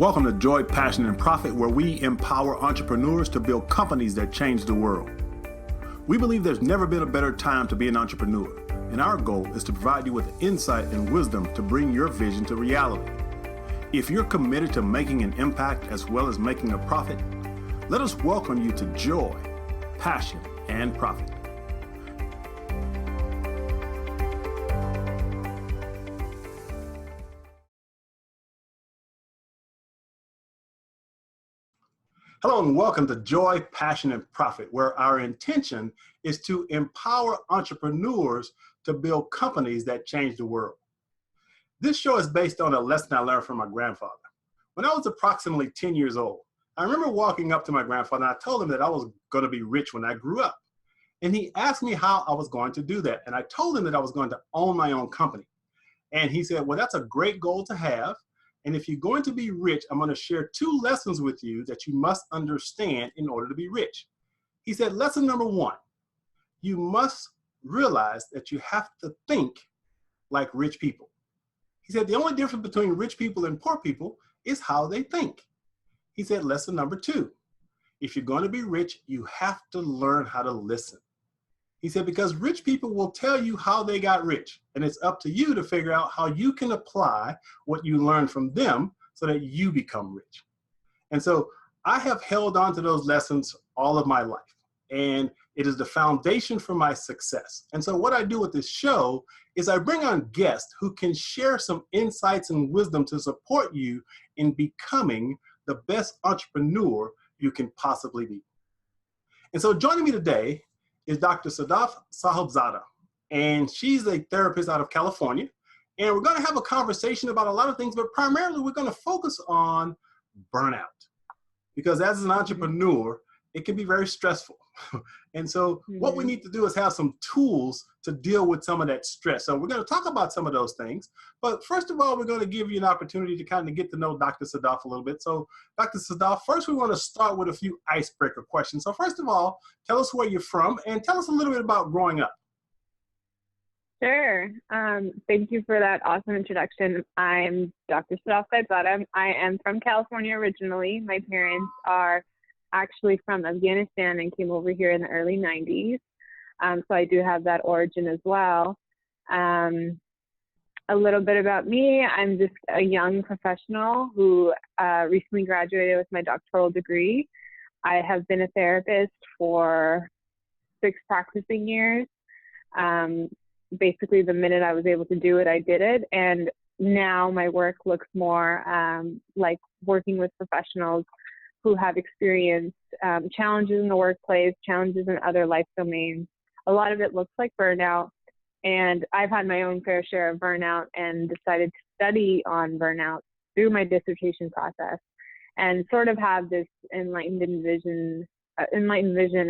Welcome to Joy, Passion, and Profit, where we empower entrepreneurs to build companies that change the world. We believe there's never been a better time to be an entrepreneur, and our goal is to provide you with insight and wisdom to bring your vision to reality. If you're committed to making an impact as well as making a profit, let us welcome you to Joy, Passion, and Profit. Hello and welcome to Joy, Passion, and Profit, where our intention is to empower entrepreneurs to build companies that change the world. This show is based on a lesson I learned from my grandfather. When I was approximately 10 years old, I remember walking up to my grandfather and I told him that I was going to be rich when I grew up. And he asked me how I was going to do that. And I told him that I was going to own my own company. And he said, well, that's a great goal to have. And if you're going to be rich, I'm going to share 2 lessons with you that you must understand in order to be rich. He said, lesson number 1, you must realize that you have to think like rich people. He said, the only difference between rich people and poor people is how they think. He said, lesson number 2, if you're going to be rich, you have to learn how to listen. He said, because rich people will tell you how they got rich, and it's up to you to figure out how you can apply what you learned from them so that you become rich. And so I have held on to those lessons all of my life, and it is the foundation for my success. And so what I do with this show is I bring on guests who can share some insights and wisdom to support you in becoming the best entrepreneur you can possibly be. And so joining me today is Dr. Sadaf Sahibzada, and she's a therapist out of California. And we're going to have a conversation about a lot of things, but primarily we're going to focus on burnout. Because as an entrepreneur, it can be very stressful. And so what we need to do is have some tools to deal with some of that stress. So we're going to talk about some of those things. But first of all, we're going to give you an opportunity to kind of get to know Dr. Sadaf a little bit. So Dr. Sadaf, first we want to start with a few icebreaker questions. So first of all, tell us where you're from and tell us a little bit about growing up. Sure. Thank you for that awesome introduction. I'm Dr. Sadaf Sahibzada. I am from California originally. My parents are actually from Afghanistan and came over here in the early 90s. So I do have that origin as well. A little bit about me, I'm just a young professional who recently graduated with my doctoral degree. I have been a therapist for 6 practicing years. Basically, the minute I was able to do it, I did it. And now my work looks more like working with professionals who have experienced challenges in the workplace, challenges in other life domains. A lot of it looks like burnout, and I've had my own fair share of burnout and decided to study on burnout through my dissertation process and sort of have this enlightened vision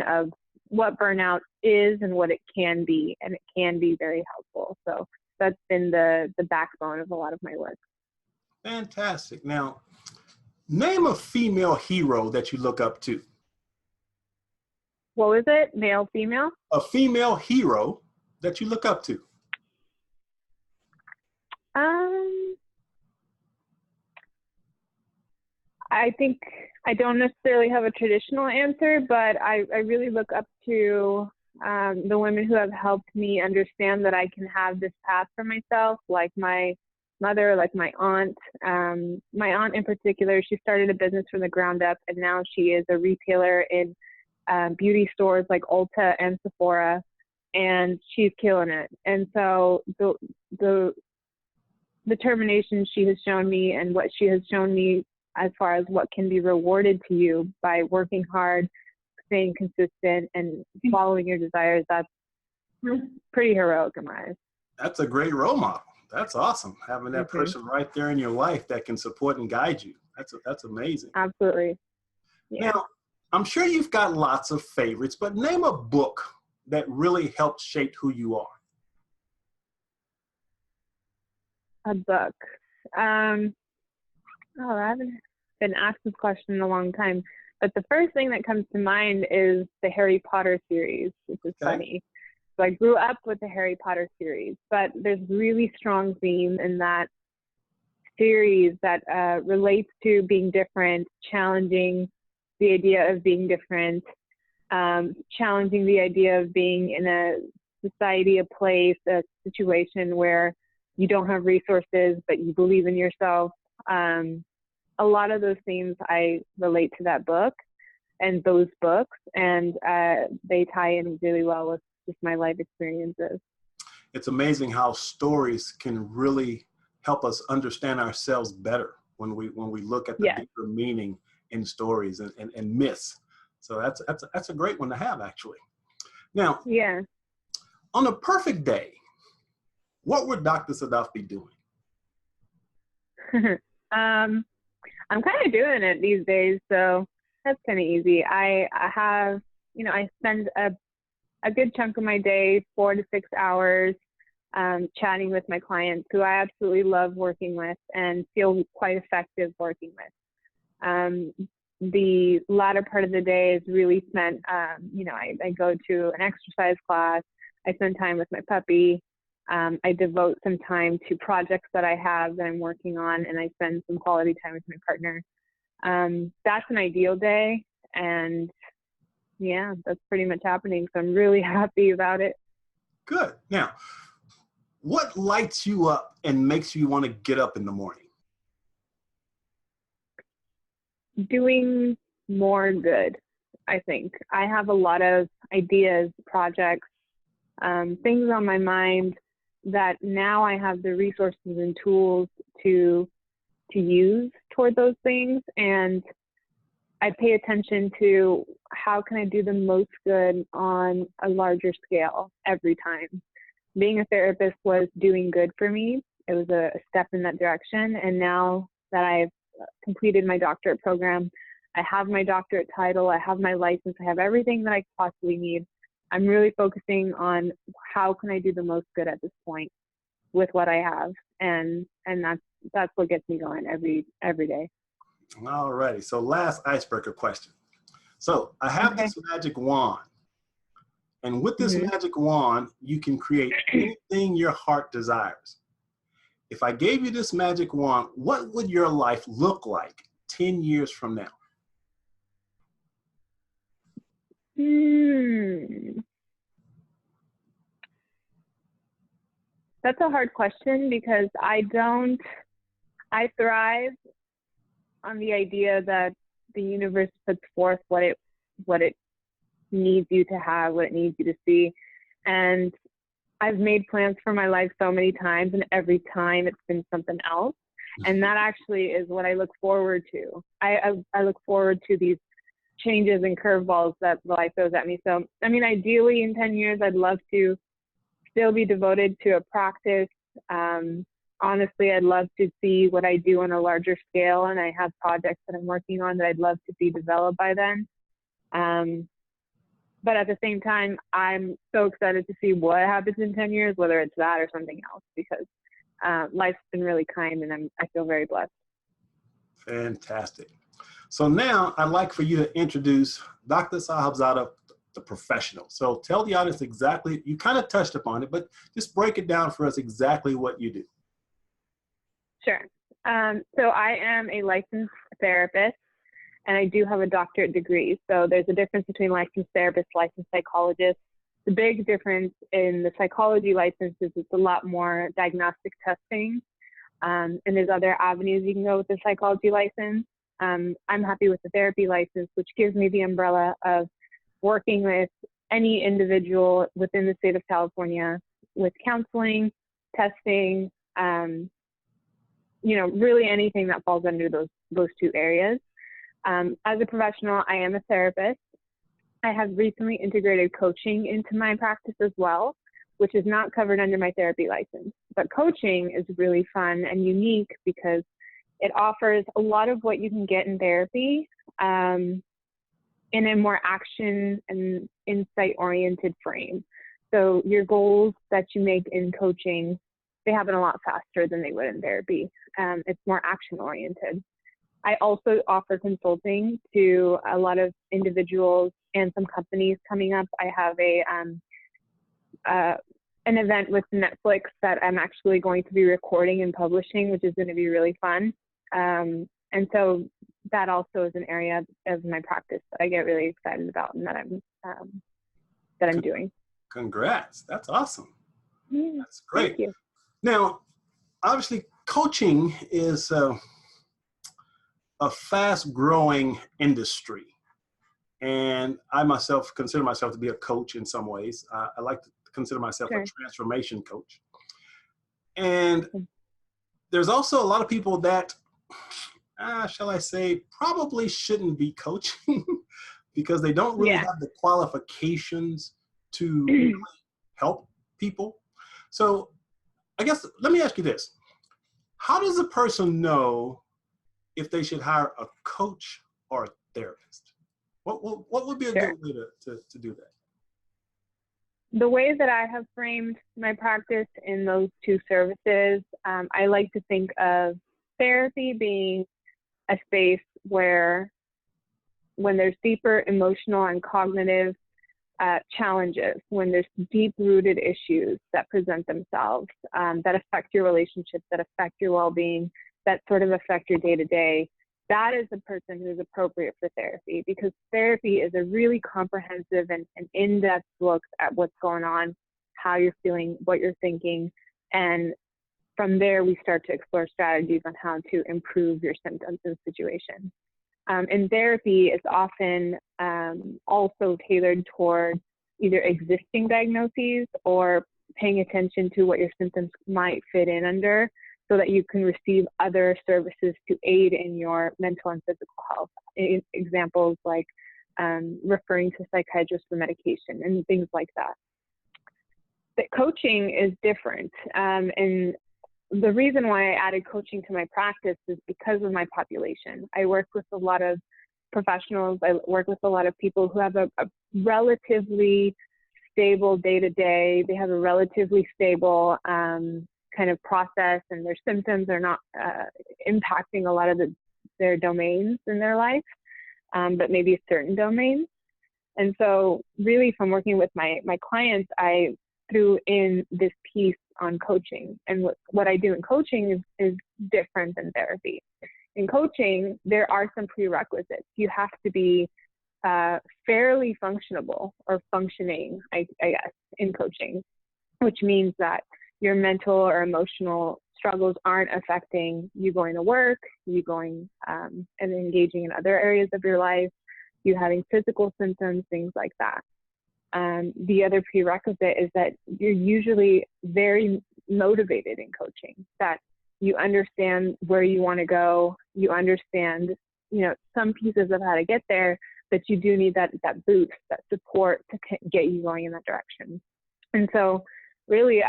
of what burnout is and what it can be, and it can be very helpful. So that's been the backbone of a lot of my work. Fantastic. Now, name a female hero that you look up to. What was it? Male, female? A female hero that you look up to. I think I don't necessarily have a traditional answer, but I really look up to the women who have helped me understand that I can have this path for myself, like my mother, like my aunt. My aunt in particular, she started a business from the ground up, and now she is a retailer in beauty stores like Ulta and Sephora, and she's killing it. And so the determination she has shown me and what she has shown me as far as what can be rewarded to you by working hard, staying consistent, and following your desires, that's pretty heroic in my eyes. That's a great role model. That's awesome. Having that person right there in your life that can support and guide you. That's amazing. Absolutely. Yeah. Now, I'm sure you've got lots of favorites, but name a book that really helped shape who you are. A book. I haven't been asked this question in a long time, but the first thing that comes to mind is the Harry Potter series, which is funny. So I grew up with the Harry Potter series, but there's really strong theme in that series that relates to being different, challenging the idea of being different, challenging the idea of being in a society, a place, a situation where you don't have resources, but you believe in yourself. A lot of those themes I relate to that book and those books, and they tie in really well with just my life experiences. It's amazing how stories can really help us understand ourselves better when we look at the deeper meaning in stories and myths. So that's a great one to have, actually. Now, on a perfect day, what would Dr. Sadaf be doing? I'm kind of doing it these days, so that's kind of easy. I have, I spend a good chunk of my day, 4 to 6 hours, chatting with my clients who I absolutely love working with and feel quite effective working with. The latter part of the day is really spent, I go to an exercise class, I spend time with my puppy, I devote some time to projects that I have that I'm working on, and I spend some quality time with my partner. That's an ideal day, and that's pretty much happening, so I'm really happy about it. Good. Now, what lights you up and makes you want to get up in the morning? Doing more good, I think. I have a lot of ideas, projects, things on my mind that now I have the resources and tools to use toward those things. And I pay attention to how can I do the most good on a larger scale every time. Being a therapist was doing good for me. It was a step in that direction. And now that I've completed my doctorate program, I have my doctorate title, I have my license, I have everything that I possibly need. I'm really focusing on how can I do the most good at this point with what I have. And that's what gets me going every day. All righty. So last icebreaker question. So I have this magic wand. And with this magic wand, you can create anything your heart desires. If I gave you this magic wand, what would your life look like 10 years from now? That's a hard question because I thrive on the idea that the universe puts forth what it needs you to have, what it needs you to see. And I've made plans for my life so many times, and every time it's been something else. And that actually is what I look forward to. I look forward to these changes and curveballs that life throws at me. So, I mean, ideally in 10 years, I'd love to still be devoted to a practice. Honestly, I'd love to see what I do on a larger scale, and I have projects that I'm working on that I'd love to see developed by then. But at the same time, I'm so excited to see what happens in 10 years, whether it's that or something else, because life's been really kind, and I feel very blessed. Fantastic. So now I'd like for you to introduce Dr. Sahibzada, the professional. So tell the audience exactly, you kind of touched upon it, but just break it down for us exactly what you do. Sure. So I am a licensed therapist, and I do have a doctorate degree. So there's a difference between licensed therapist, licensed psychologist. The big difference in the psychology license is it's a lot more diagnostic testing, and there's other avenues you can go with the psychology license. I'm happy with the therapy license, which gives me the umbrella of working with any individual within the state of California with counseling, testing, really anything that falls under those two areas. As a professional, I am a therapist. I have recently integrated coaching into my practice as well, which is not covered under my therapy license. But coaching is really fun and unique because it offers a lot of what you can get in therapy in a more action and insight-oriented frame. So your goals that you make in coaching, they happen a lot faster than they would in therapy. It's more action-oriented. I also offer consulting to a lot of individuals and some companies coming up. I have an event with Netflix that I'm actually going to be recording and publishing, which is going to be really fun. And so that also is an area of my practice that I get really excited about and that I'm doing. Congrats. That's awesome. That's great. Thank you. Now, obviously, coaching is a fast-growing industry. And I myself consider myself to be a coach in some ways. I like to consider myself a transformation coach. And there's also a lot of people that, shall I say, probably shouldn't be coaching because they don't really have the qualifications to really help people. So I guess, let me ask you this. How does a person know if they should hire a coach or a therapist? What would be a good way to do that? The way that I have framed my practice in those two services, I like to think of therapy being a space where when there's deeper emotional and cognitive challenges, when there's deep-rooted issues that present themselves, that affect your relationships, that affect your well-being, that sort of affect your day-to-day, that is the person who is appropriate for therapy, because therapy is a really comprehensive and in-depth look at what's going on, how you're feeling, what you're thinking, and from there we start to explore strategies on how to improve your symptoms and situation. And therapy is often also tailored toward either existing diagnoses or paying attention to what your symptoms might fit in under, so that you can receive other services to aid in your mental and physical health. Examples like referring to psychiatrists for medication and things like that. But coaching is different. And the reason why I added coaching to my practice is because of my population. I work with a lot of professionals. I work with a lot of people who have a relatively stable day-to-day. They have a relatively stable kind of process, and their symptoms are not impacting a lot of their domains in their life, but maybe certain domains. And so really from working with my clients, I threw in this piece on coaching. And what I do in coaching is different than therapy. In coaching, there are some prerequisites. You have to be fairly functionable or functioning, I guess, in coaching, which means that your mental or emotional struggles aren't affecting you going to work, you going and engaging in other areas of your life, you having physical symptoms, things like that. The other prerequisite is that you're usually very motivated in coaching, that you understand where you want to go, you understand, some pieces of how to get there, but you do need that boost, that support to get you going in that direction. And so really,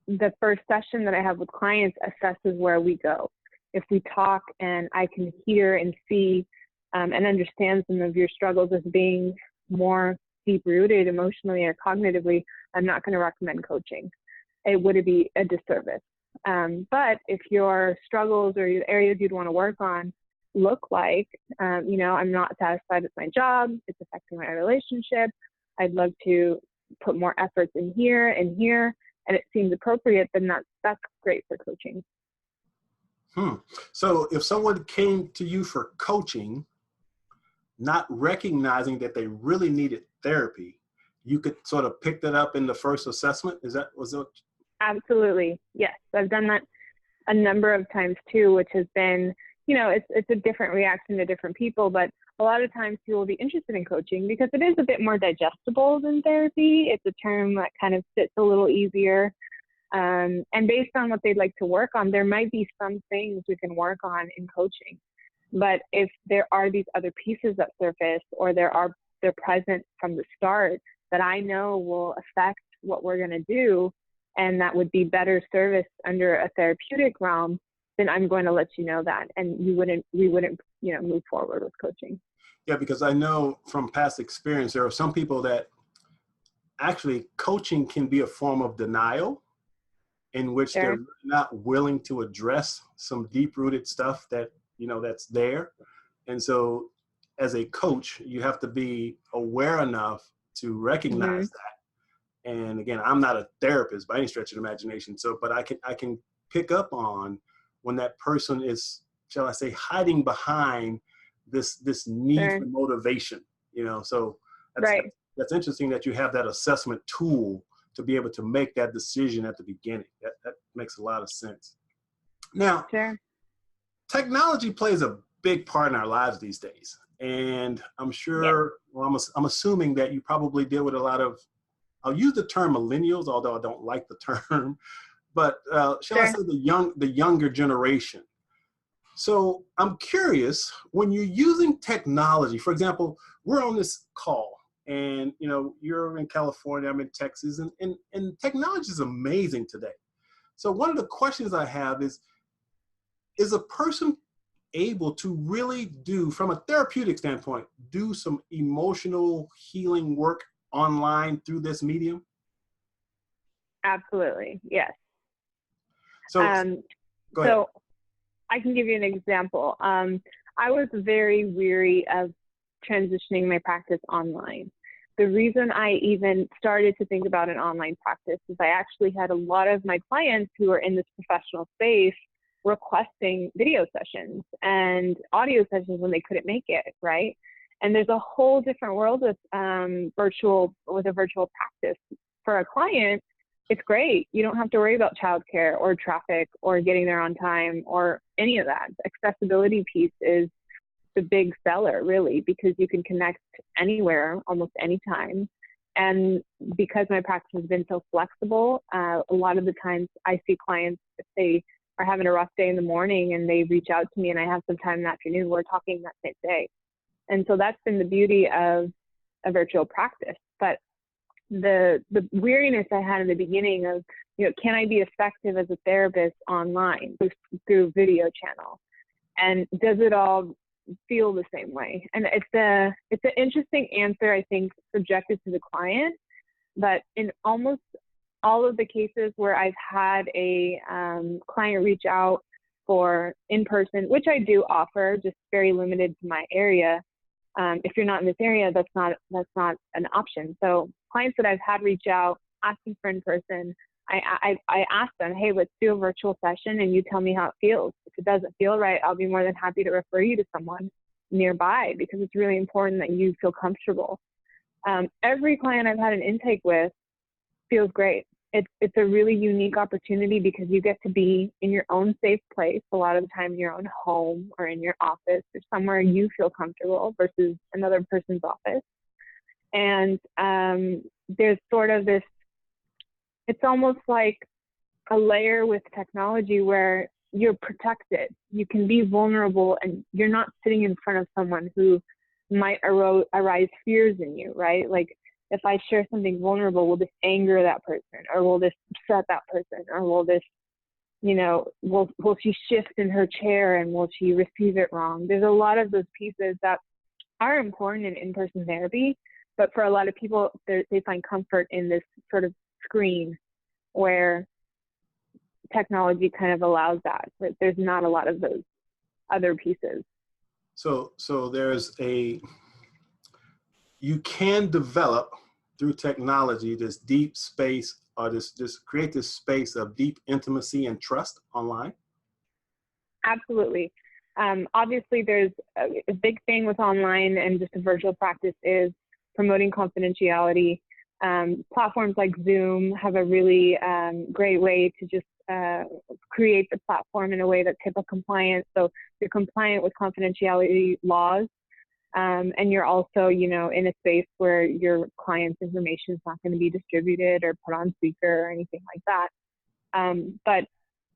the first session that I have with clients assesses where we go. If we talk and I can hear and see and understand some of your struggles as being more deep-rooted emotionally or cognitively, I'm not going to recommend coaching. It would be a disservice. But if your struggles or your areas you'd want to work on look like, I'm not satisfied with my job, it's affecting my relationship, I'd love to put more efforts in here and here, and it seems appropriate, then that's great for coaching. So if someone came to you for coaching, not recognizing that they really needed therapy, you could sort of pick that up in the first assessment? Was it? Absolutely. Yes. I've done that a number of times too, which has been, it's a different reaction to different people, but a lot of times people will be interested in coaching because it is a bit more digestible than therapy. It's a term that kind of fits a little easier. And based on what they'd like to work on, there might be some things we can work on in coaching. But if there are these other pieces that surface, or they're present from the start that I know will affect what we're going to do, and that would be better service under a therapeutic realm, then I'm going to let you know that, and we wouldn't move forward with coaching. Yeah, because I know from past experience, there are some people that actually coaching can be a form of denial, in which they're not willing to address some deep-rooted stuff that that's there. And so as a coach, you have to be aware enough to recognize that And again, I'm not a therapist by any stretch of the imagination. So, but I can pick up on when that person is, shall I say, hiding behind this need Sure. for motivation, you know. So Right. that's interesting that you have that assessment tool to be able to make that decision at the beginning. That makes a lot of sense. Now, Sure. technology plays a big part in our lives these days. And I'm Yes. sure, well, I'm assuming that you probably deal with a lot of, I'll use the term millennials, although I don't like the term, but shall I Sure. say the younger generation. So I'm curious, when you're using technology, for example, we're on this call and you know you're in California, I'm in Texas, and technology is amazing today. So one of the questions I have is a person able to really do, from a therapeutic standpoint, do some emotional healing work online through this medium? Absolutely. Yes. So Um, go ahead. so I can give you an example. I was very weary of transitioning my practice online. The reason I even started to think about an online practice is I actually had a lot of my clients who are in this professional space requesting video sessions and audio sessions when they couldn't make it, right? And there's a whole different world with a virtual practice. For a client, it's great. You don't have to worry about childcare or traffic or getting there on time or any of that. The accessibility piece is the big seller, really, because you can connect anywhere, almost anytime. And because my practice has been so flexible, a lot of the times I see clients, if they are having a rough day in the morning and they reach out to me and I have some time in the afternoon, we're talking that same day. And so that's been the beauty of a virtual practice. But the weariness I had in the beginning of, you know, can I be effective as a therapist online through video channel? And does it all feel the same way? And it's an interesting answer, I think, subjective to the client. But in almost all of the cases where I've had a client reach out for in-person, which I do offer, just very limited to my area. If you're not in this area, that's not an option. So clients that I've had reach out asking for in-person, I ask them, hey, let's do a virtual session and you tell me how it feels. If it doesn't feel right, I'll be more than happy to refer you to someone nearby, because it's really important that you feel comfortable. Every client I've had an intake with feels great. It's a really unique opportunity because you get to be in your own safe place, a lot of the time in your own home or in your office or somewhere you feel comfortable versus another person's office. And there's sort of this, it's almost like a layer with technology where you're protected. You can be vulnerable and you're not sitting in front of someone who might arise fears in you, right? Like, if I share something vulnerable, will this anger that person, or will this upset that person, or will this, you know, will she shift in her chair and will she receive it wrong? There's a lot of those pieces that are important in in-person therapy, but for a lot of people, they find comfort in this sort of screen where technology kind of allows that, but there's not a lot of those other pieces. So you can develop through technology this deep space, or this create this space of deep intimacy and trust online. Absolutely. Obviously, there's a big thing with online and just a virtual practice is promoting confidentiality. Platforms like Zoom have a really great way to just create the platform in a way that's HIPAA compliant. So you're compliant with confidentiality laws. And you're also, you know, in a space where your client's information is not going to be distributed or put on speaker or anything like that. But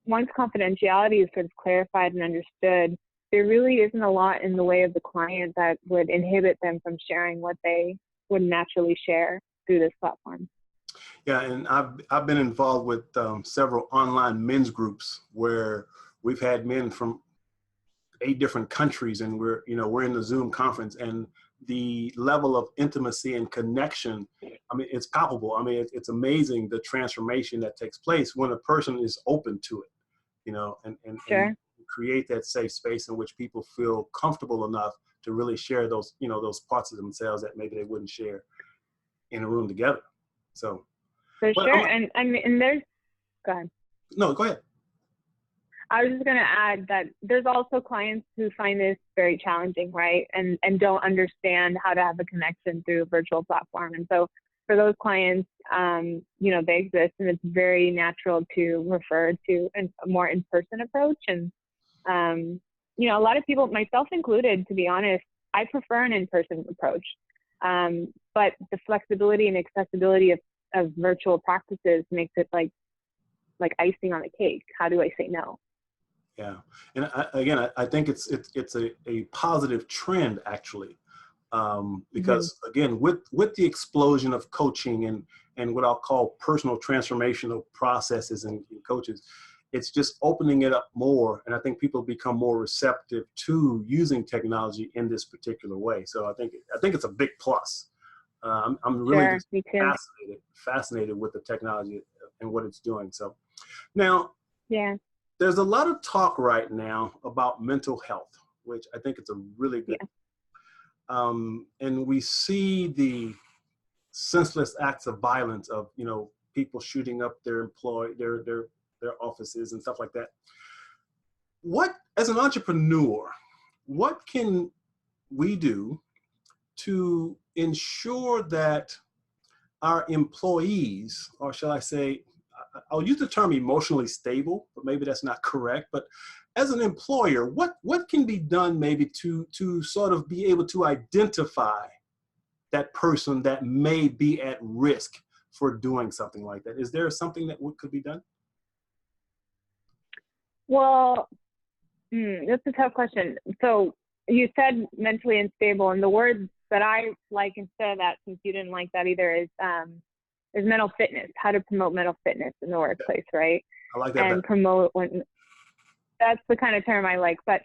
once confidentiality is sort of clarified and understood, there really isn't a lot in the way of the client that would inhibit them from sharing what they would naturally share through this platform. Yeah, and I've been involved with several online men's groups where we've had men from 8 different countries, and we're in the Zoom conference, and the level of intimacy and connection, I mean, it's palpable. I mean, it's amazing the transformation that takes place when a person is open to it, you know, and Sure. create that safe space in which people feel comfortable enough to really share those parts of themselves that maybe they wouldn't share in a room together. So For But sure. And I mean, and there's, go ahead. no, go ahead. I was just going to add that there's also clients who find this very challenging, right? And don't understand how to have a connection through a virtual platform. And so for those clients, you know, they exist, and it's very natural to refer to a more in-person approach. And, you know, a lot of people, myself included, to be honest, I prefer an in-person approach. But the flexibility and accessibility of virtual practices makes it like icing on the cake. How do I say no? Yeah, and I think it's a positive trend actually, because again, with the explosion of coaching and what I'll call personal transformational processes and coaches, it's just opening it up more, and I think people become more receptive to using technology in this particular way. So I think it's a big plus. I'm really just fascinated with the technology and what it's doing. So now, yeah. There's a lot of talk right now about mental health, which I think it's a really good. Yeah. And we see the senseless acts of violence of, you know, people shooting up their offices and stuff like that. What, as an entrepreneur, what can we do to ensure that our employees, or shall I say, I'll use the term emotionally stable, but maybe that's not correct. But as an employer, what can be done maybe to sort of be able to identify that person that may be at risk for doing something like that? Is there something that could be done? Well, that's a tough question. So you said mentally unstable, and the word that I like instead of that, since you didn't like that either, is mental fitness, how to promote mental fitness in the workplace, right? I like that. And promote when, that's the kind of term I like. But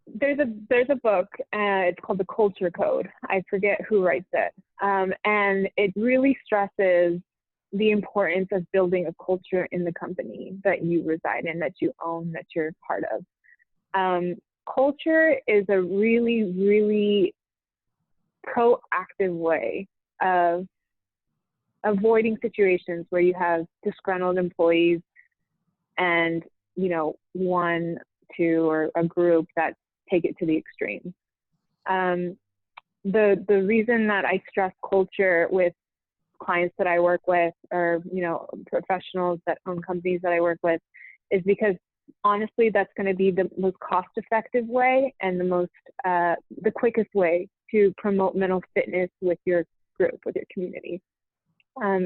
there's a book, it's called The Culture Code. I forget who writes it. And it really stresses the importance of building a culture in the company that you reside in, that you own, that you're part of. Culture is a really, really proactive way of avoiding situations where you have disgruntled employees and, you know, one, two, or a group that take it to the extreme. The reason that I stress culture with clients that I work with, or, you know, professionals that own companies that I work with, is because honestly, that's going to be the most cost-effective way and the quickest way to promote mental fitness with your group, with your community.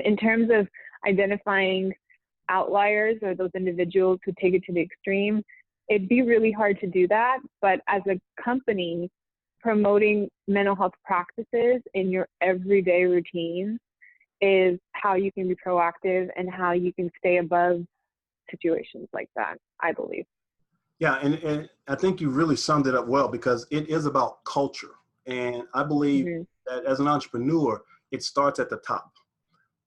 In terms of identifying outliers or those individuals who take it to the extreme, it'd be really hard to do that. But as a company, promoting mental health practices in your everyday routine is how you can be proactive and how you can stay above situations like that, I believe. Yeah, and I think you really summed it up well, because it is about culture. And I believe that as an entrepreneur, it starts at the top,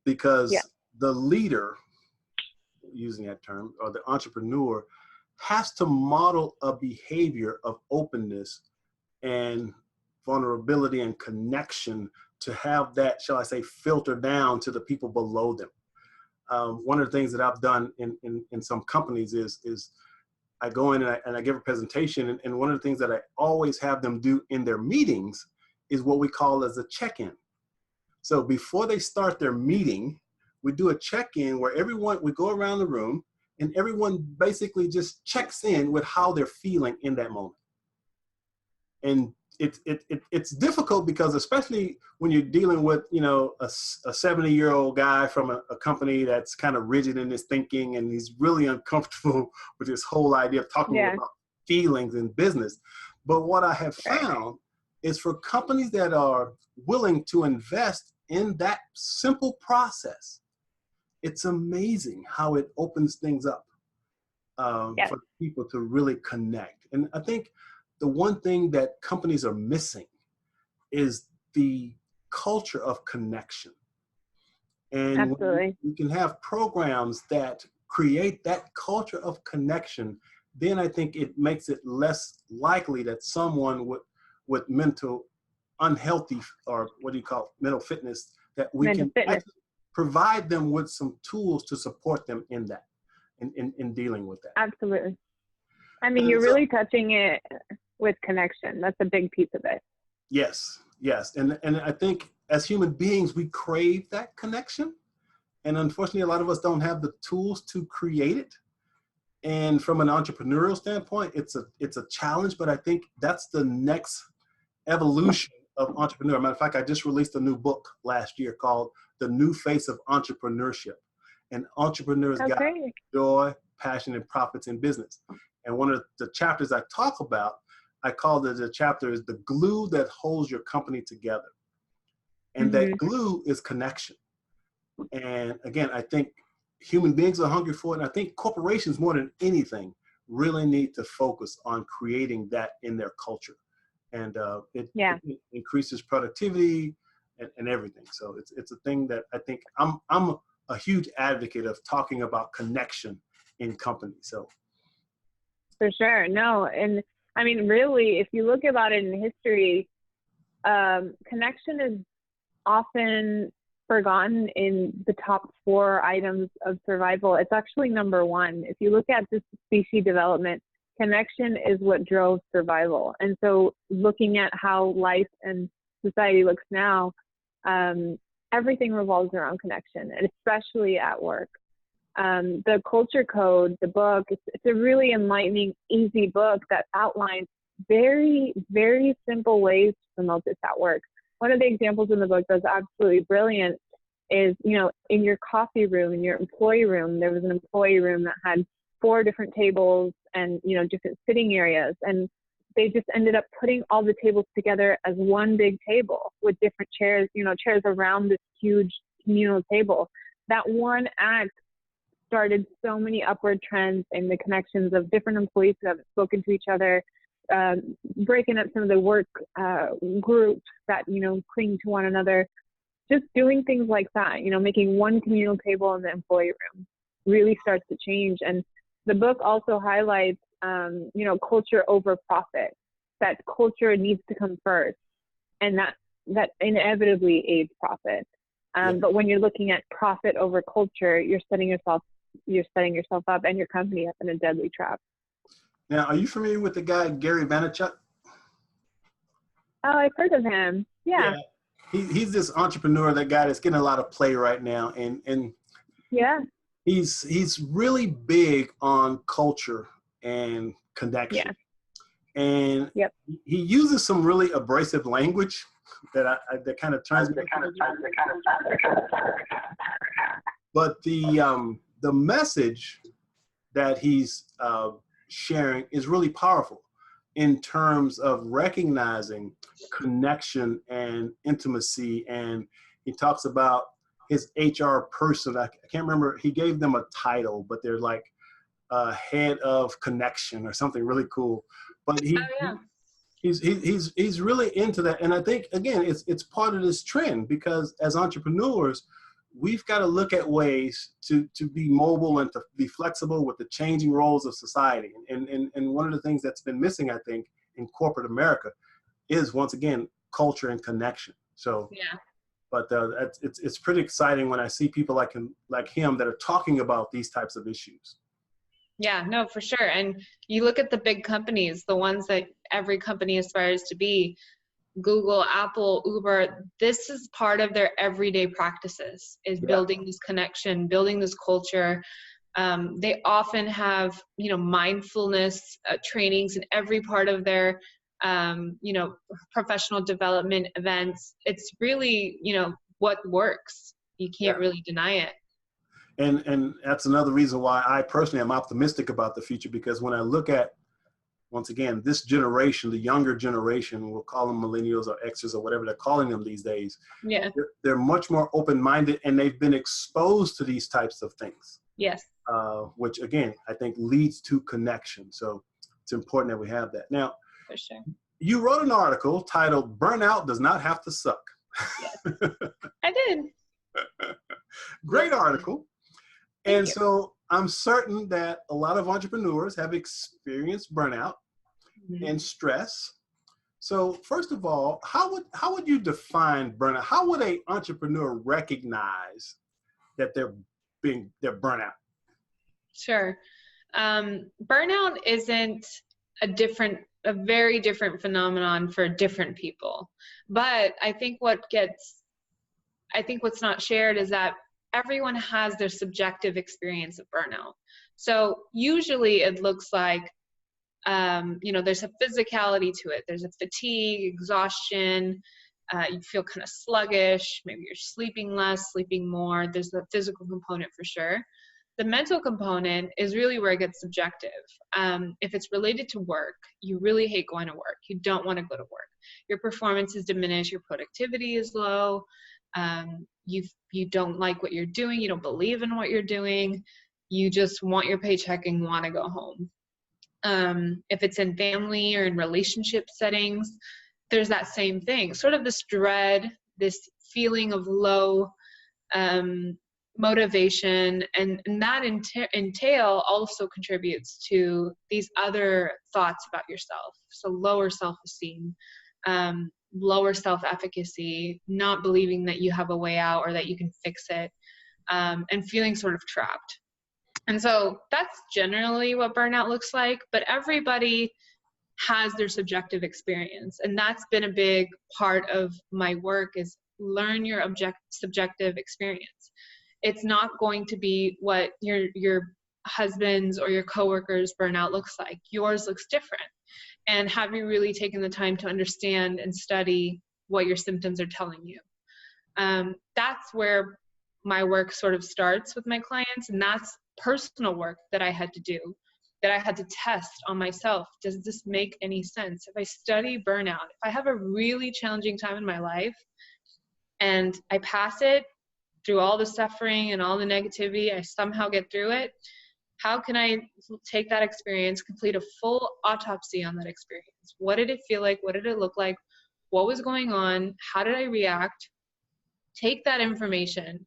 because the leader, using that term, or the entrepreneur, has to model a behavior of openness and vulnerability and connection to have that, shall I say, filter down to the people below them. One of the things that I've done in some companies is I go in and I give a presentation, and one of the things that I always have them do in their meetings is what we call as a check-in. So before they start their meeting, we do a check-in where we go around the room and everyone basically just checks in with how they're feeling in that moment. And it's difficult, because especially when you're dealing with, you know, a 70-year-old guy from a company that's kind of rigid in his thinking, and he's really uncomfortable with this whole idea of talking about feelings in business. But what I have found is, for companies that are willing to invest in that simple process, it's amazing how it opens things up for people to really connect. And I think the one thing that companies are missing is the culture of connection. And we can have programs that create that culture of connection, then I think it makes it less likely that someone with mental unhealthy, or what do you call it, mental fitness, that we Mental can fitness. actually provide them with some tools to support them in that, in dealing with that. Absolutely. I mean, And you're so, really touching it with connection. That's a big piece of it. yes, yes. And I think as human beings, we crave that connection. And unfortunately, a lot of us don't have the tools to create it. And from an entrepreneurial standpoint, it's a challenge, but I think that's the next evolution of entrepreneur. Matter of fact, I just released a new book last year called The New Face of Entrepreneurship, an entrepreneur's guide to joy, passion, and profits in business. And one of the chapters I talk about, I called it, the chapter is the glue that holds your company together. And that glue is connection. And again, I think human beings are hungry for it. And I think corporations, more than anything, really need to focus on creating that in their culture. And it increases productivity and everything. So it's a thing that I think I'm a huge advocate of talking about connection in companies. So for sure. No. And I mean, really, if you look about it in history, connection is often forgotten in the top 4 items of survival. It's actually number 1. If you look at this species development, connection is what drove survival. And so looking at how life and society looks now, everything revolves around connection, and especially at work. The Culture Code, the book, it's a really enlightening, easy book that outlines very, very simple ways to promote this at work. One of the examples in the book that's absolutely brilliant is, you know, in your coffee room, in your employee room, there was an employee room that had 4 different tables and, you know, different sitting areas. And they just ended up putting all the tables together as one big table with different chairs, you know, chairs around this huge communal table. That one act started so many upward trends in the connections of different employees who have spoken to each other, breaking up some of the work groups that, you know, cling to one another. Just doing things like that, you know, making one communal table in the employee room really starts to change. And the book also highlights, you know, culture over profit, that culture needs to come first, and that inevitably aids profit. But when you're looking at profit over culture, you're setting yourself up and your company up in a deadly trap. now, are you familiar with the guy Gary Vaynerchuk? Oh, I've heard of him. Yeah. He's this entrepreneur, that guy that's getting a lot of play right now, and Yeah. he's really big on culture and connection. Yeah. And he uses some really abrasive language that kind of turns me. But the message that he's sharing is really powerful in terms of recognizing connection and intimacy. And he talks about his HR person. I can't remember, he gave them a title, but they're like head of connection or something really cool. But he's really into that. And I think, again, it's part of this trend, because as entrepreneurs, we've got to look at ways to be mobile and to be flexible with the changing roles of society. And one of the things that's been missing, I think, in corporate America is, once again, culture and connection. So, but it's pretty exciting when I see people like him that are talking about these types of issues. Yeah, no, for sure. And you look at the big companies, the ones that every company aspires to be, Google, Apple, Uber, this is part of their everyday practices, is building this connection, building this culture. They often have, you know, mindfulness trainings in every part of their, you know, professional development events. It's really, you know, what works. You can't really deny it. And that's another reason why I personally am optimistic about the future, because when I look at, once again, this generation, the younger generation, we'll call them millennials or Xers or whatever they're calling them these days. Yeah. They're much more open-minded, and they've been exposed to these types of things. Yes. Which, again, I think leads to connection. So it's important that we have that. Now, for sure, you wrote an article titled "Burnout Does Not Have to Suck." Yes. I did. Great article. And so I'm certain that a lot of entrepreneurs have experienced burnout and stress. So first of all, how would you define burnout? How would an entrepreneur recognize that they're burnout? Sure. Burnout isn't a very different phenomenon for different people. But I think what's not shared is that everyone has their subjective experience of burnout. So usually it looks like, there's a physicality to it. There's a fatigue, exhaustion. You feel kind of sluggish. Maybe you're sleeping less, sleeping more. There's the physical component for sure. The mental component is really where it gets subjective. If it's related to work, you really hate going to work. You don't want to go to work. Your performance is diminished. Your productivity is low. You don't like what you're doing. You don't believe in what you're doing. You just want your paycheck and want to go home. If it's in family or in relationship settings, there's that same thing. Sort of this dread, this feeling of low motivation, and that entail also contributes to these other thoughts about yourself. So lower self-esteem, lower self-efficacy, not believing that you have a way out or that you can fix it, and feeling sort of trapped. And so that's generally what burnout looks like, but everybody has their subjective experience. And that's been a big part of my work, is learn your subjective experience. It's not going to be what your husband's or your coworker's burnout looks like. Yours looks different. And have you really taken the time to understand and study what your symptoms are telling you? That's where my work sort of starts with my clients, and that's personal work that I had to do, that I had to test on myself. Does this make any sense? If I study burnout, if I have a really challenging time in my life and I pass it through all the suffering and all the negativity, I somehow get through it, how can I take that experience, complete a full autopsy on that experience? What did it feel like? What did it look like? What was going on? How did I react? Take that information,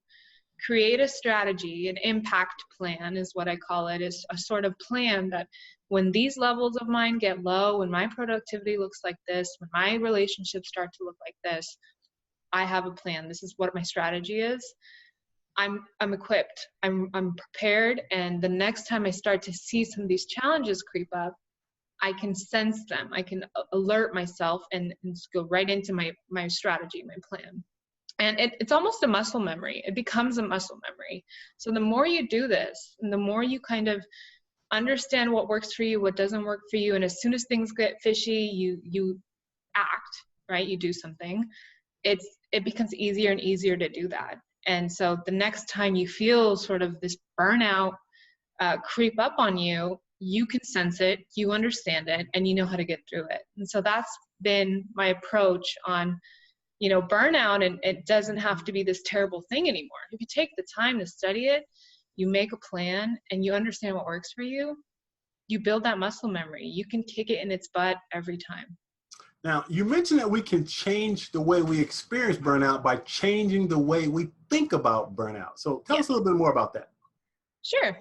create a strategy, an impact plan is what I call it, is a sort of plan that when these levels of mine get low, when my productivity looks like this, when my relationships start to look like this, I have a plan. This is what my strategy is. I'm equipped. I'm prepared. And the next time I start to see some of these challenges creep up, I can sense them. I can alert myself and go right into my strategy, my plan. And it's almost a muscle memory. It becomes a muscle memory. So the more you do this, and the more you kind of understand what works for you, what doesn't work for you, and as soon as things get fishy, you act, right? You do something. It becomes easier and easier to do that. And so the next time you feel sort of this burnout creep up on you, you can sense it, you understand it, and you know how to get through it. And so that's been my approach on burnout, and it doesn't have to be this terrible thing anymore. If you take the time to study it, you make a plan, and you understand what works for you, you build that muscle memory. You can kick it in its butt every time. Now, you mentioned that we can change the way we experience burnout by changing the way we think about burnout. So tell us a little bit more about that. Sure.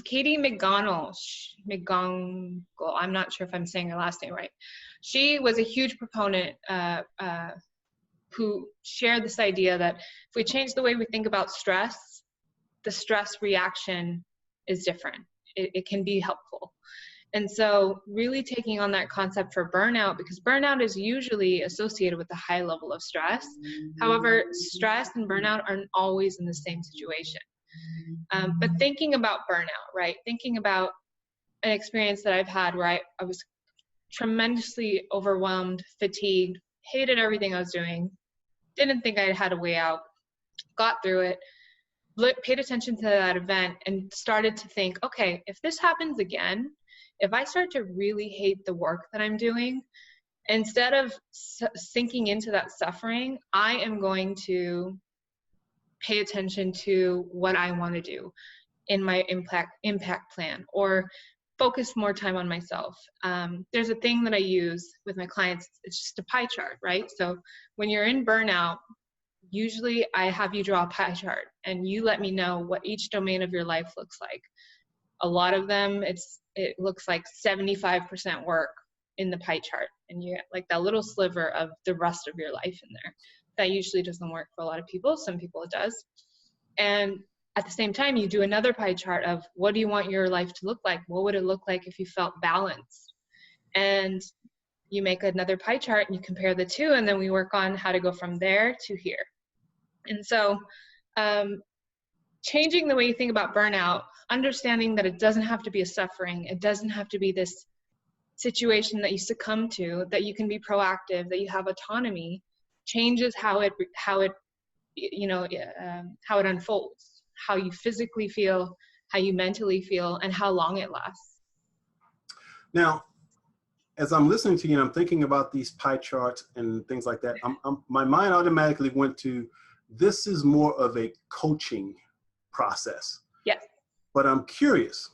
Katie McGonigal, I'm not sure if I'm saying her last name right. She was a huge proponent who shared this idea that if we change the way we think about stress, the stress reaction is different. It can be helpful. And so really taking on that concept for burnout, because burnout is usually associated with a high level of stress. However, stress and burnout aren't always in the same situation. But thinking about burnout, right? Thinking about an experience that I've had where I was tremendously overwhelmed, fatigued, hated everything I was doing, didn't think I had a way out, got through it, paid attention to that event, and started to think, okay, if this happens again, if I start to really hate the work that I'm doing, instead of sinking into that suffering, I am going to pay attention to what I want to do in my impact plan, or focus more time on myself. There's a thing that I use with my clients. It's just a pie chart, right? So when you're in burnout, usually I have you draw a pie chart and you let me know what each domain of your life looks like. A lot of them, it looks like 75% work, in the pie chart, and you get like that little sliver of the rest of your life in there. That usually doesn't work for a lot of people. Some people it does. And at the same time, you do another pie chart of what do you want your life to look like? What would it look like if you felt balanced? And you make another pie chart and you compare the two, and then we work on how to go from there to here. And so changing the way you think about burnout, understanding that it doesn't have to be a suffering, it doesn't have to be this situation that you succumb to, that you can be proactive, that you have autonomy, changes how it unfolds, how you physically feel, how you mentally feel, and how long it lasts. Now, as I'm listening to you and I'm thinking about these pie charts and things like that, my mind automatically went to, this is more of a coaching process. Yes. But I'm curious,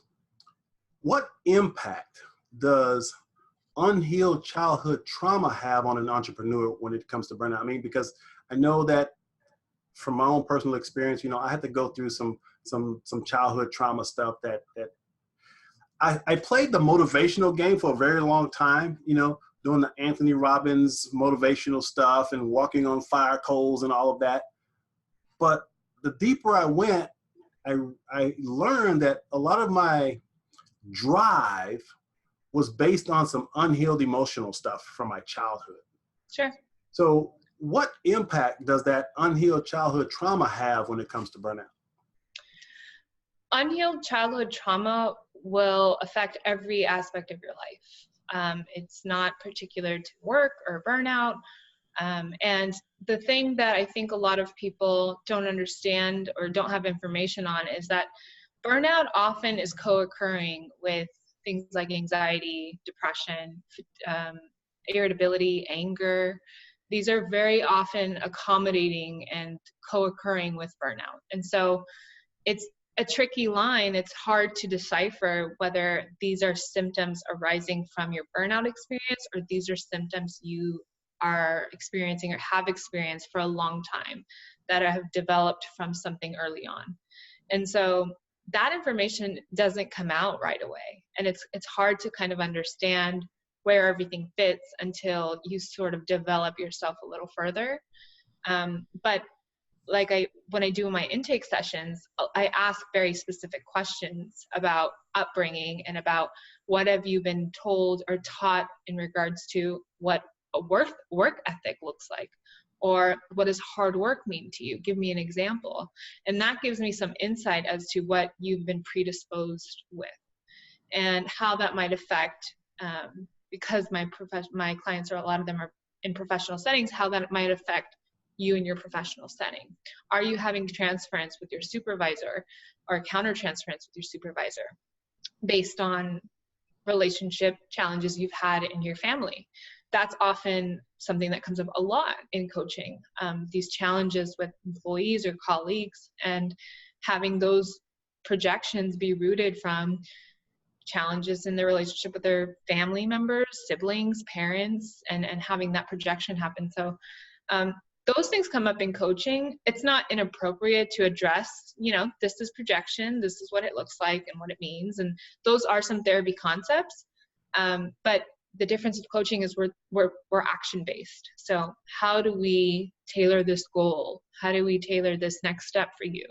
what impact does unhealed childhood trauma have on an entrepreneur when it comes to burnout? I mean, because I know that from my own personal experience, I had to go through some childhood trauma stuff that I played the motivational game for a very long time, doing the Anthony Robbins motivational stuff and walking on fire coals and all of that. But the deeper I went, I learned that a lot of my drive was based on some unhealed emotional stuff from my childhood. Sure. So what impact does that unhealed childhood trauma have when it comes to burnout? Unhealed childhood trauma will affect every aspect of your life. It's not particular to work or burnout. And the thing that I think a lot of people don't understand or don't have information on is that burnout often is co-occurring with things like anxiety, depression, irritability, anger. These are very often accommodating and co-occurring with burnout. And so it's a tricky line. It's hard to decipher whether these are symptoms arising from your burnout experience or these are symptoms you are experiencing or have experienced for a long time that have developed from something early on. And so that information doesn't come out right away. And it's hard to kind of understand where everything fits until you sort of develop yourself a little further. But when I do my intake sessions, I ask very specific questions about upbringing and about what have you been told or taught in regards to what a work ethic looks like, or what does hard work mean to you? Give me an example. And that gives me some insight as to what you've been predisposed with and how that might affect, because my clients, a lot of them are in professional settings, how that might affect you in your professional setting. Are you having transference with your supervisor or counter-transference with your supervisor based on relationship challenges you've had in your family? That's often something that comes up a lot in coaching, these challenges with employees or colleagues, and having those projections be rooted from challenges in their relationship with their family members, siblings, parents, and having that projection happen. So those things come up in coaching. It's not inappropriate to address, this is projection, this is what it looks like and what it means. And those are some therapy concepts. But the difference of coaching is we're action-based. So how do we tailor this goal? How do we tailor this next step for you?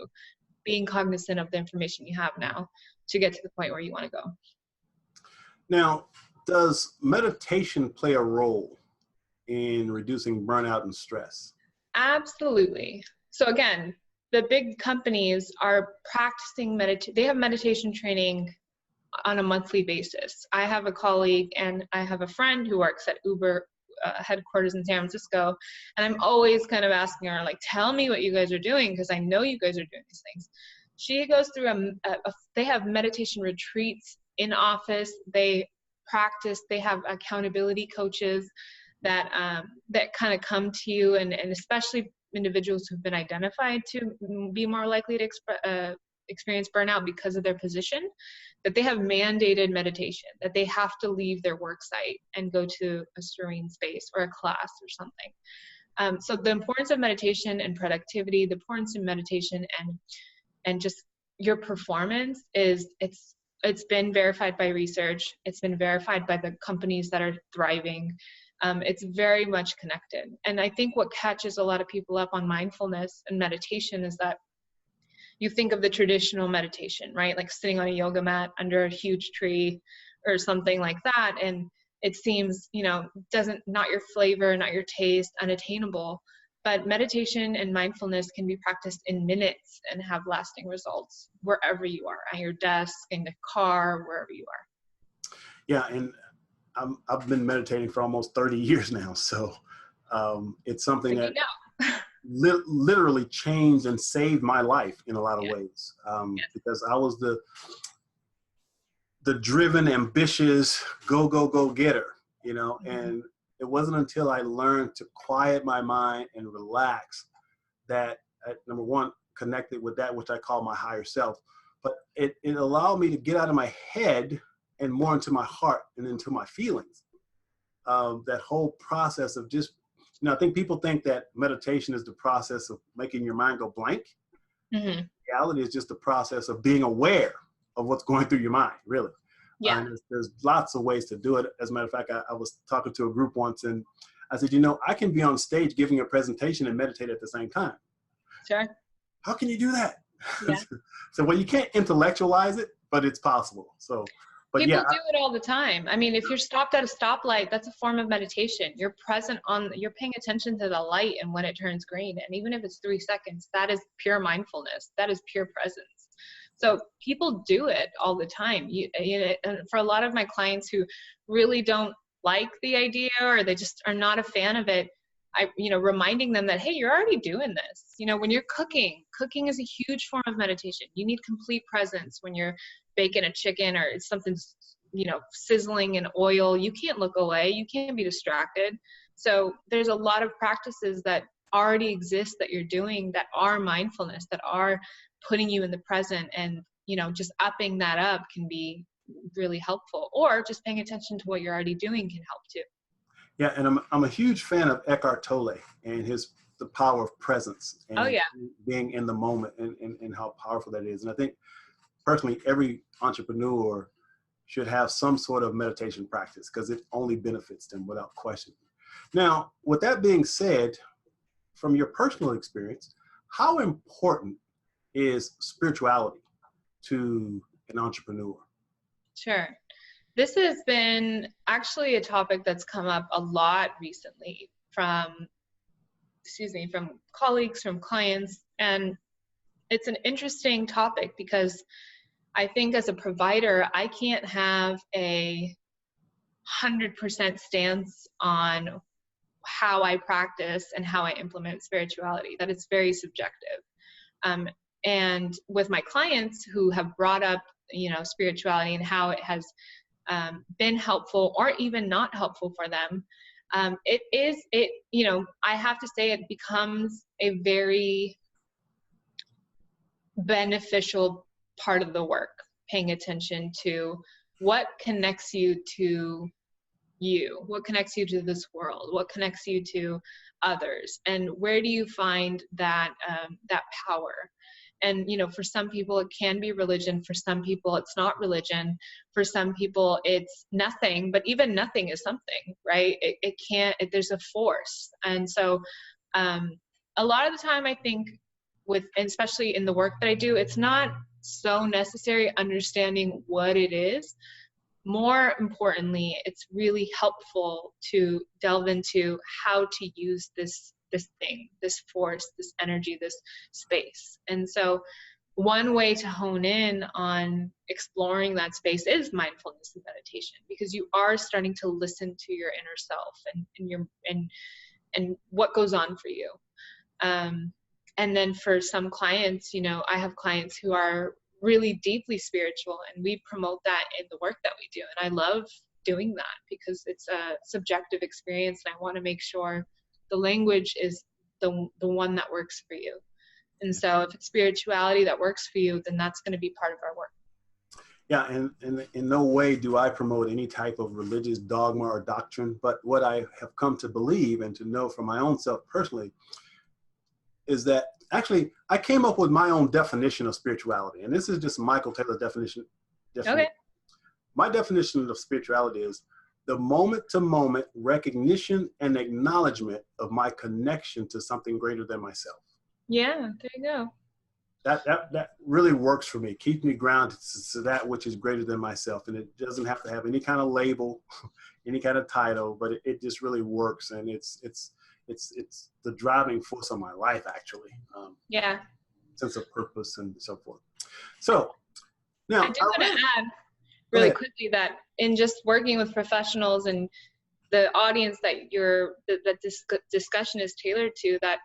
Being cognizant of the information you have now to get to the point where you want to go. Now, does meditation play a role in reducing burnout and stress? Absolutely. So again, the big companies are practicing they have meditation training on a monthly basis. I have a colleague and I have a friend who works at Uber headquarters in San Francisco, and I'm always kind of asking her, like, tell me what you guys are doing, because I know you guys are doing these things. She goes through they have meditation retreats in office. They practice. They have accountability coaches that kind of come to you, and especially individuals who've been identified to be more likely to experience burnout because of their position, that they have mandated meditation, that they have to leave their work site and go to a serene space or a class or something. So the importance of meditation and productivity, the importance of meditation and just your performance it's it's been verified by research. It's been verified by the companies that are thriving. It's very much connected. And I think what catches a lot of people up on mindfulness and meditation is that you think of the traditional meditation, right? Like sitting on a yoga mat under a huge tree or something like that. And it seems, not your flavor, not your taste, unattainable. But meditation and mindfulness can be practiced in minutes and have lasting results wherever you are, at your desk, in the car, wherever you are. Yeah, and I've been meditating for almost 30 years now. So it's something that literally changed and saved my life in a lot of ways, because I was the driven, ambitious, go getter, and it wasn't until I learned to quiet my mind and relax that number one, connected with that which I call my higher self. But it allowed me to get out of my head and more into my heart and into my feelings. That whole process of just, I think people think that meditation is the process of making your mind go blank. Mm-hmm. Reality is just the process of being aware of what's going through your mind, really. Yeah. There's lots of ways to do it. As a matter of fact, I was talking to a group once and I said, I can be on stage giving a presentation and meditate at the same time. Sure. How can you do that? Yeah. So, well, you can't intellectualize it, but it's possible. So, but people do it all the time. I mean, if you're stopped at a stoplight, that's a form of meditation. You're you're paying attention to the light and when it turns green. And even if it's 3 seconds, that is pure mindfulness. That is pure presence. So people do it all the time. And for a lot of my clients who really don't like the idea or they just are not a fan of it, reminding them that, hey, you're already doing this. When you're cooking is a huge form of meditation. You need complete presence when you're baking a chicken or something's, sizzling in oil. You can't look away. You can't be distracted. So there's a lot of practices that already exist that you're doing that are mindfulness, that are putting you in the present, and just upping that up can be really helpful, or just paying attention to what you're already doing can help too. Yeah, and I'm a huge fan of Eckhart Tolle and the power of presence and being in the moment and how powerful that is. And I think personally every entrepreneur should have some sort of meditation practice because it only benefits them without question. Now, with that being said, from your personal experience, how important is spirituality to an entrepreneur? Sure. This has been actually a topic that's come up a lot recently from colleagues, from clients. And it's an interesting topic because I think as a provider, I can't have a 100% stance on how I practice and how I implement spirituality. That it's very subjective. And with my clients who have brought up, spirituality and how it has been helpful or even not helpful for them, I have to say it becomes a very beneficial part of the work, paying attention to what connects you to what connects you to this world, what connects you to others, and where do you find that power. And, for some people it can be religion, for some people it's not religion, for some people it's nothing, but even nothing is something, right? There's a force. And so a lot of the time I think especially in the work that I do, it's not so necessary understanding what it is. More importantly, it's really helpful to delve into how to use this thing, this force, this energy, this space. And so one way to hone in on exploring that space is mindfulness and meditation, because you are starting to listen to your inner self and what goes on for you. And then for some clients, I have clients who are really deeply spiritual, and we promote that in the work that we do. And I love doing that because it's a subjective experience, and I want to make sure the language is the one that works for you. And so if it's spirituality that works for you, then that's going to be part of our work. Yeah, and in no way do I promote any type of religious dogma or doctrine, but what I have come to believe and to know from my own self personally is that actually I came up with my own definition of spirituality. And this is just Michael Taylor's Definition. Okay. My definition of spirituality is the moment-to-moment recognition and acknowledgement of my connection to something greater than myself. Yeah, there you go. That really works for me. Keeps me grounded to that which is greater than myself, and it doesn't have to have any kind of label, any kind of title, but it just really works, and it's the driving force of my life, actually. Yeah. Sense of purpose and so forth. So now I do want to add really quickly that in just working with professionals and the audience that this discussion is tailored to, that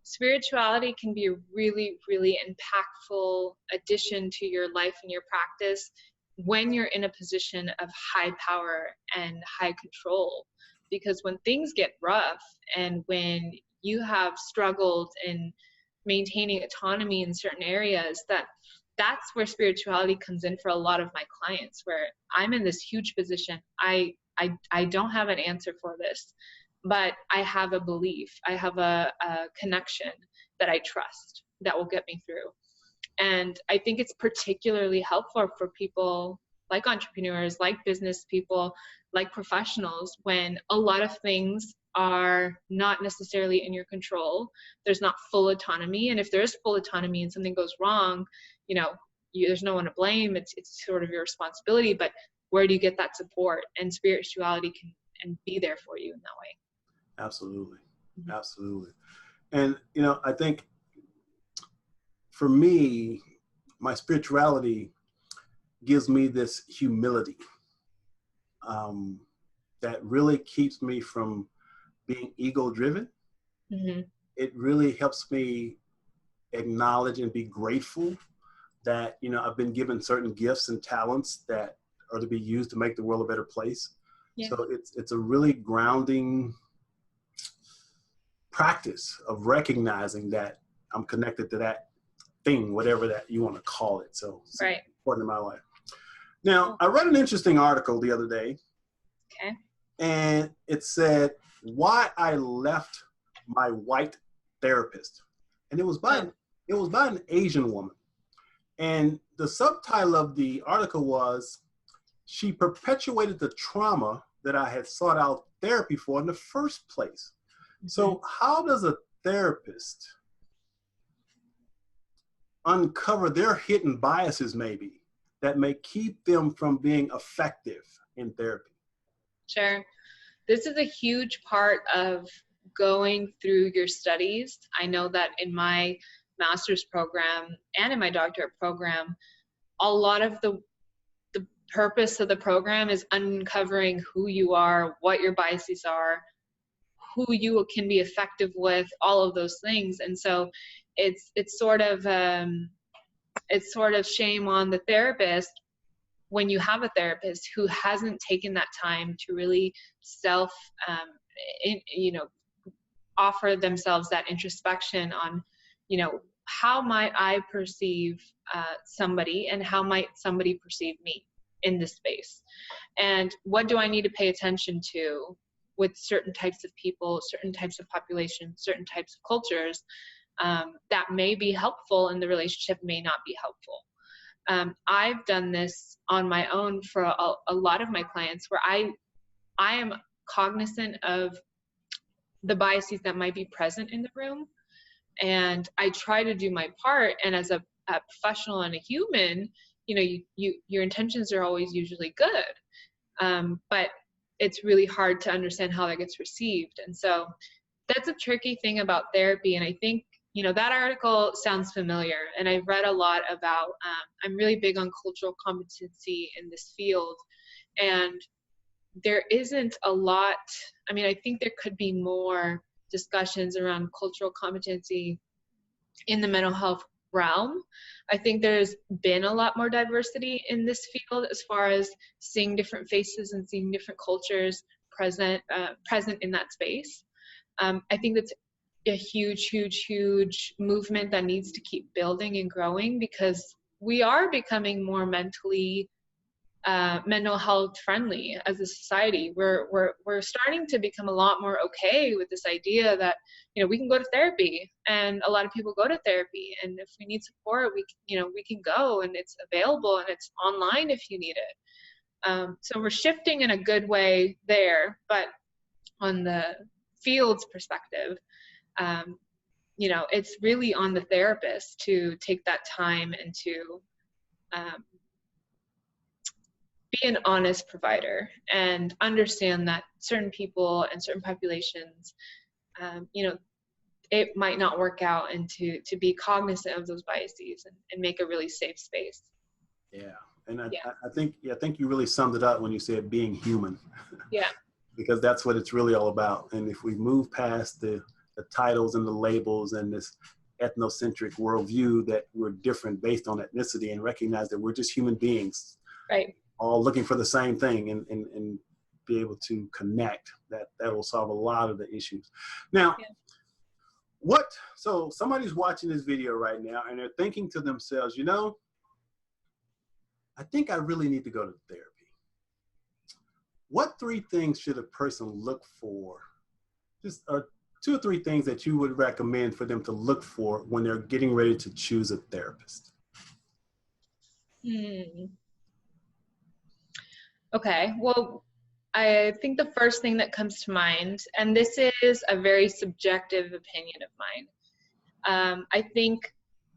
spirituality can be a really, really impactful addition to your life and your practice when you're in a position of high power and high control. Because when things get rough and when you have struggled in maintaining autonomy in certain areas, that's where spirituality comes in for a lot of my clients, where I'm in this huge position. I don't have an answer for this, but I have a belief. I have a connection that I trust that will get me through. And I think it's particularly helpful for people like entrepreneurs, like business people, like professionals, when a lot of things are not necessarily in your control. There's not full autonomy. And if there is full autonomy and something goes wrong, there's no one to blame. It's sort of your responsibility, but where do you get that support? And spirituality can be there for you in that way. Absolutely. Absolutely. And, I think for me, my spirituality gives me this humility that really keeps me from being ego-driven. Mm-hmm. It really helps me acknowledge and be grateful that, I've been given certain gifts and talents that are to be used to make the world a better place. Yeah. So it's a really grounding practice of recognizing that I'm connected to that thing, whatever that you want to call it. So it's right. important in my life. Now, I read an interesting article the other day. Okay. And it said, why I left my white therapist. And it was by an Asian woman. And the subtitle of the article was, she perpetuated the trauma that I had sought out therapy for in the first place. Mm-hmm. So how does a therapist uncover their hidden biases, maybe, that may keep them from being effective in therapy? Sure. This is a huge part of going through your studies. I know that in my master's program and in my doctorate program, a lot of the purpose of the program is uncovering who you are, what your biases are, who you can be effective with, all of those things. And so it's sort of shame on the therapist when you have a therapist who hasn't taken that time to really offer themselves that introspection on, how might I perceive somebody and how might somebody perceive me in this space? And what do I need to pay attention to with certain types of people, certain types of populations, certain types of cultures that may be helpful and the relationship may not be helpful. I've done this on my own for a lot of my clients, where I am cognizant of the biases that might be present in the room, and I try to do my part. And as a professional and a human, your intentions are always usually good, but it's really hard to understand how that gets received. And so that's a tricky thing about therapy. And I think that article sounds familiar, and I've read a lot about, I'm really big on cultural competency in this field, and there isn't a lot, I think there could be more discussions around cultural competency in the mental health realm. I think there's been a lot more diversity in this field as far as seeing different faces and seeing different cultures present in that space. I think that's a huge movement that needs to keep building and growing, because we are becoming more mentally mental health friendly as a society. We're starting to become a lot more okay with this idea that, you know, we can go to therapy, and a lot of people go to therapy, and if we need support, we can go, and it's available, and it's online if you need it. So we're shifting in a good way there, but on the field's perspective, you know, it's really on the therapist to take that time and to be an honest provider and understand that certain people and certain populations, you know, it might not work out, and to be cognizant of those biases and make a really safe space. Yeah. And I think you really summed it up when you said being human. Yeah. Because that's what it's really all about. And if we move past the titles and the labels and this ethnocentric worldview that we're different based on ethnicity, and recognize that we're just human beings, right, all looking for the same thing, and be able to connect, that will solve a lot of the issues. Now, so somebody's watching this video right now and they're thinking to themselves, you know, I think I really need to go to therapy. What 3 things should a person look for? Just 2 or 3 things that you would recommend for them to look for when they're getting ready to choose a therapist. Okay, well, I think the first thing that comes to mind, and this is a very subjective opinion of mine, I think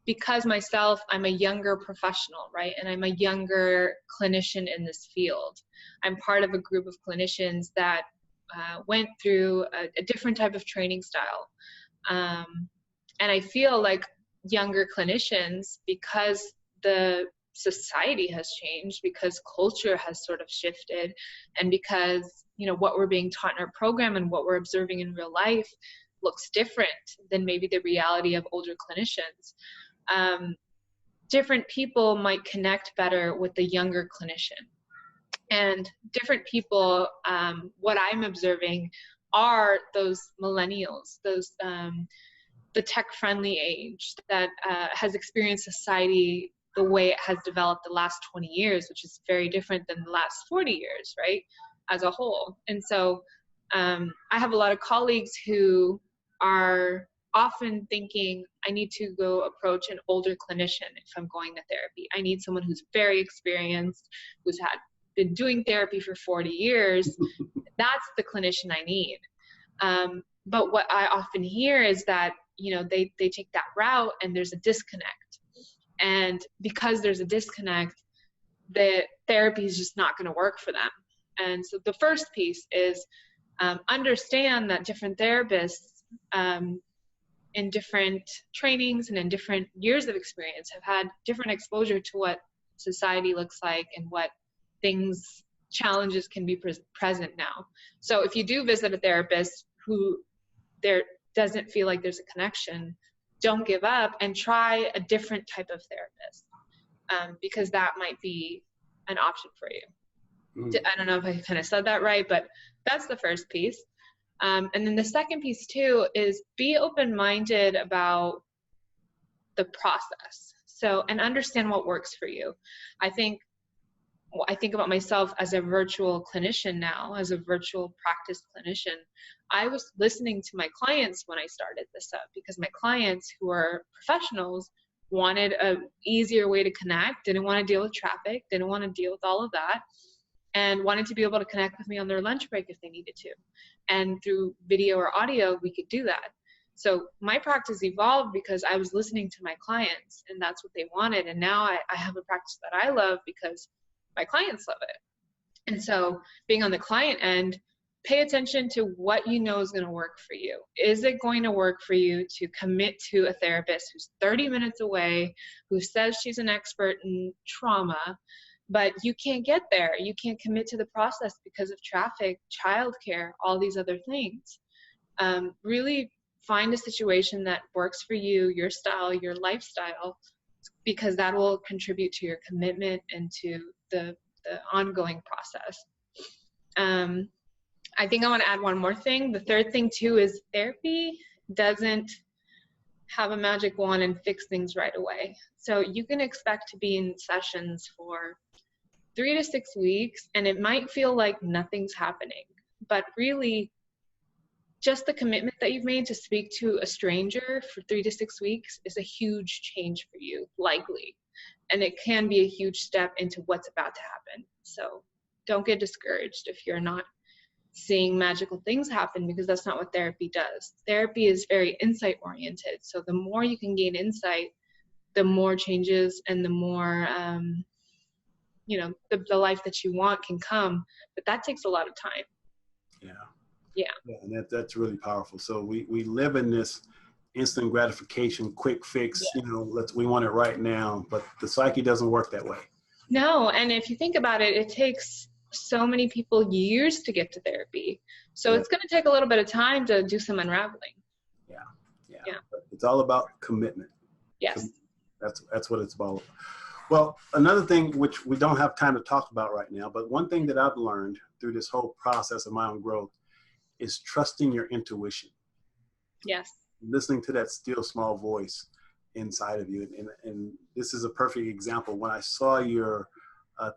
because myself, I'm a younger professional, right? And I'm a younger clinician in this field. I'm part of a group of clinicians that went through a different type of training style. And I feel like younger clinicians, because the society has changed, because culture has sort of shifted, and because, you know, what we're being taught in our program and what we're observing in real life looks different than maybe the reality of older clinicians. Different people might connect better with the younger clinician. And different people, what I'm observing are those millennials, those the tech-friendly age that has experienced society the way it has developed the last 20 years, which is very different than the last 40 years, right, as a whole. And so I have a lot of colleagues who are often thinking, I need to go approach an older clinician if I'm going to therapy. I need someone who's very experienced, who's been doing therapy for 40 years. That's the clinician I need. But what I often hear is that, you know, they take that route and there's a disconnect. And because there's a disconnect, the therapy is just not going to work for them. And so the first piece is understand that different therapists in different trainings and in different years of experience have had different exposure to what society looks like and what challenges can be present now. So if you do visit a therapist who there doesn't feel like there's a connection, don't give up and try a different type of therapist, because that might be an option for you. I don't know if I kind of said that right, but that's the first piece. And then the second piece too is be open-minded about the process. So, and understand what works for you. I think about myself as a virtual clinician now, as a virtual practice clinician. I was listening to my clients when I started this up, because my clients who are professionals wanted an easier way to connect, didn't want to deal with traffic, didn't want to deal with all of that, and wanted to be able to connect with me on their lunch break if they needed to. And through video or audio, we could do that. So my practice evolved because I was listening to my clients, and that's what they wanted. And now I have a practice that I love because my clients love it. And so being on the client end, pay attention to what you know is going to work for you. Is it going to work for you to commit to a therapist who's 30 minutes away, who says she's an expert in trauma, but you can't get there? You can't commit to the process because of traffic, childcare, all these other things. Really find a situation that works for you, your style, your lifestyle, because that will contribute to your commitment and to the ongoing process. I think I want to add one more thing. The third thing too is therapy doesn't have a magic wand and fix things right away. So you can expect to be in sessions for 3 to 6 weeks, and it might feel like nothing's happening, but really just the commitment that you've made to speak to a stranger for 3 to 6 weeks is a huge change for you, likely. And it can be a huge step into what's about to happen. So don't get discouraged if you're not seeing magical things happen, because that's not what therapy does. Therapy is very insight oriented. So the more you can gain insight, the more changes and the more, the life that you want can come. But that takes a lot of time. Yeah. And that's really powerful. So we live in this instant gratification, quick fix, we want it right now, but the psyche doesn't work that way. No, and if you think about it, it takes so many people years to get to therapy. So it's going to take a little bit of time to do some unraveling. Yeah. But it's all about commitment. Yes. That's what it's about. Well, another thing which we don't have time to talk about right now, but one thing that I've learned through this whole process of my own growth is trusting your intuition. Yes. Listening to that still small voice inside of you. And this is a perfect example. When I saw your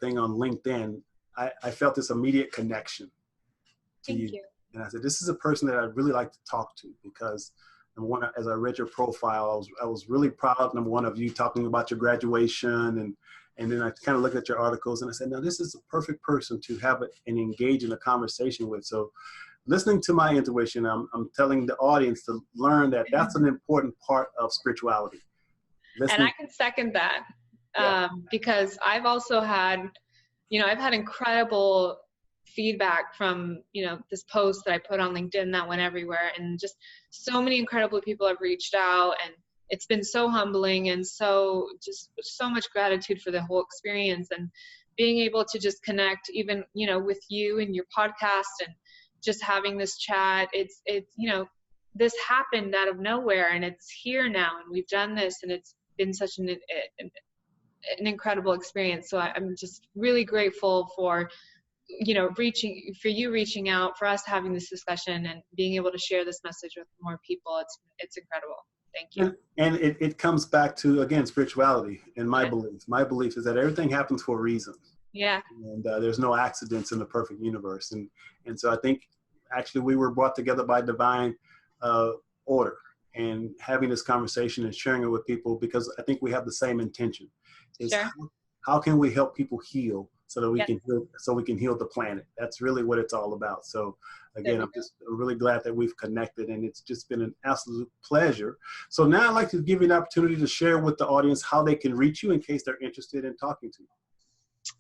thing on LinkedIn, I felt this immediate connection to Thank you. And I said, this is a person that I'd really like to talk to, because number one, as I read your profile, I was really proud, number one, of you talking about your graduation. And then I kind of looked at your articles and I said, now this is the perfect person to have and engage in a conversation with. So listening to my intuition, I'm telling the audience to learn that that's an important part of spirituality. And I can second that because I've also had, I've had incredible feedback from, this post that I put on LinkedIn that went everywhere, and just so many incredible people have reached out, and it's been so humbling and so much gratitude for the whole experience, and being able to just connect even, with you and your podcast and just having this chat. It's this happened out of nowhere, and it's here now, and we've done this, and it's been such an incredible experience. So I'm just really grateful for, reaching out, for us having this discussion and being able to share this message with more people. It's incredible. Thank you. And it comes back to, again, spirituality and my belief. My belief is that everything happens for a reason. Yeah. And there's no accidents in the perfect universe. And so I think actually we were brought together by divine order, and having this conversation and sharing it with people, because I think we have the same intention. Is sure. How can we help people heal so that we can heal the planet? That's really what it's all about. So again, I'm really glad that we've connected, and it's just been an absolute pleasure. So now I'd like to give you an opportunity to share with the audience how they can reach you in case they're interested in talking to you.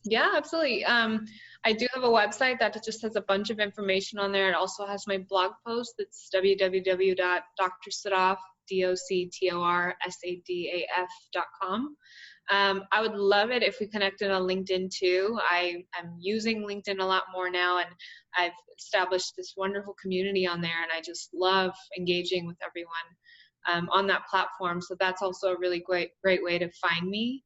Yeah, absolutely. I do have a website that just has a bunch of information on there. It also has my blog post. It's www.drsadaf.com. I would love it if we connected on LinkedIn too. I'm using LinkedIn a lot more now, and I've established this wonderful community on there, and I just love engaging with everyone on that platform. So that's also a really great way to find me.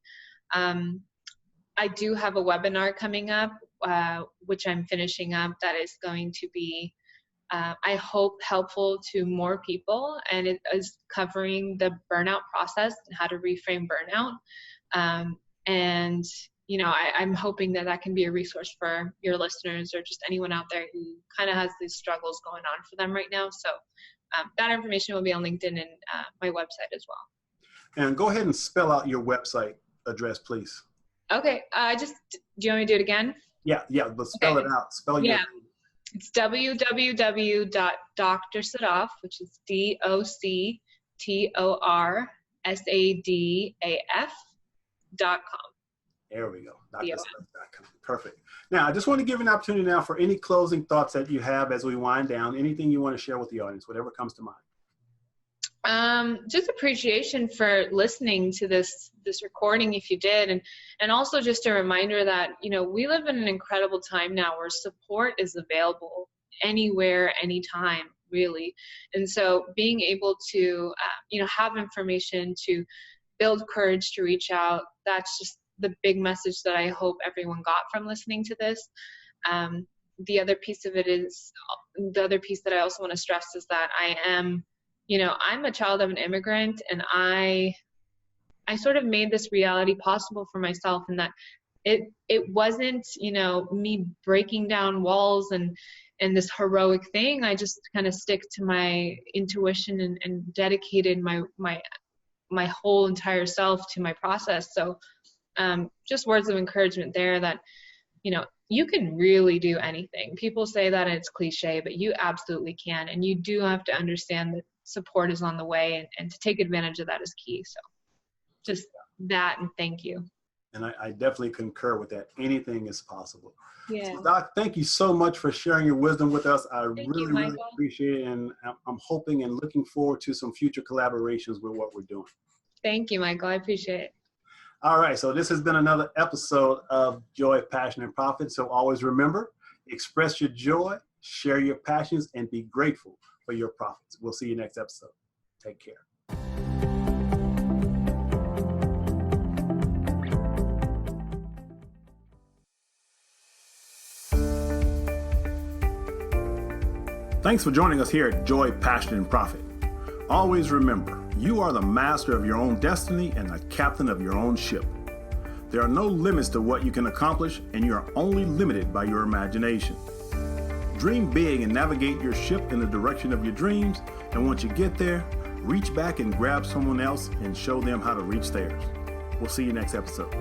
I do have a webinar coming up, which I'm finishing up, that is going to be, I hope, helpful to more people, and it is covering the burnout process and how to reframe burnout. And, I'm hoping that can be a resource for your listeners or just anyone out there who kind of has these struggles going on for them right now. So that information will be on LinkedIn and my website as well. And go ahead and spell out your website address, please. Okay. Do you want me to do it again? Yeah, but spell it out. Spell your. It's www.drsadaf, which is DoctorSadaf.com. There we go. DoctorSadaf.com. Perfect. Now, I just want to give an opportunity now for any closing thoughts that you have as we wind down. Anything you want to share with the audience, whatever comes to mind. Just appreciation for listening to this recording, if you did, and also just a reminder that we live in an incredible time now where support is available anywhere, anytime, really. And so being able to have information, to build courage to reach out, that's just the big message that I hope everyone got from listening to this. The other piece that I also want to stress is that I'm a child of an immigrant, and I sort of made this reality possible for myself, and that it wasn't, me breaking down walls and this heroic thing. I just kind of stick to my intuition and dedicated my whole entire self to my process. So just words of encouragement there that, you can really do anything. People say that and it's cliche, but you absolutely can. And you do have to understand that support is on the way, and to take advantage of that is key. So just that, and thank you. And I definitely concur with that. Anything is possible. Yeah. So Doc, thank you so much for sharing your wisdom with us. I Thank you, really appreciate it. And I'm hoping and looking forward to some future collaborations with what we're doing. Thank you, Michael. I appreciate it. All right. So this has been another episode of Joy, Passion, and Profit. So always remember, express your joy, share your passions, and be grateful for your profits. We'll see you next episode. Take care. Thanks for joining us here at Joy, Passion, and Profit. Always remember, you are the master of your own destiny and the captain of your own ship. There are no limits to what you can accomplish, and you are only limited by your imagination. Dream big and navigate your ship in the direction of your dreams, and once you get there, reach back and grab someone else and show them how to reach theirs. We'll see you next episode.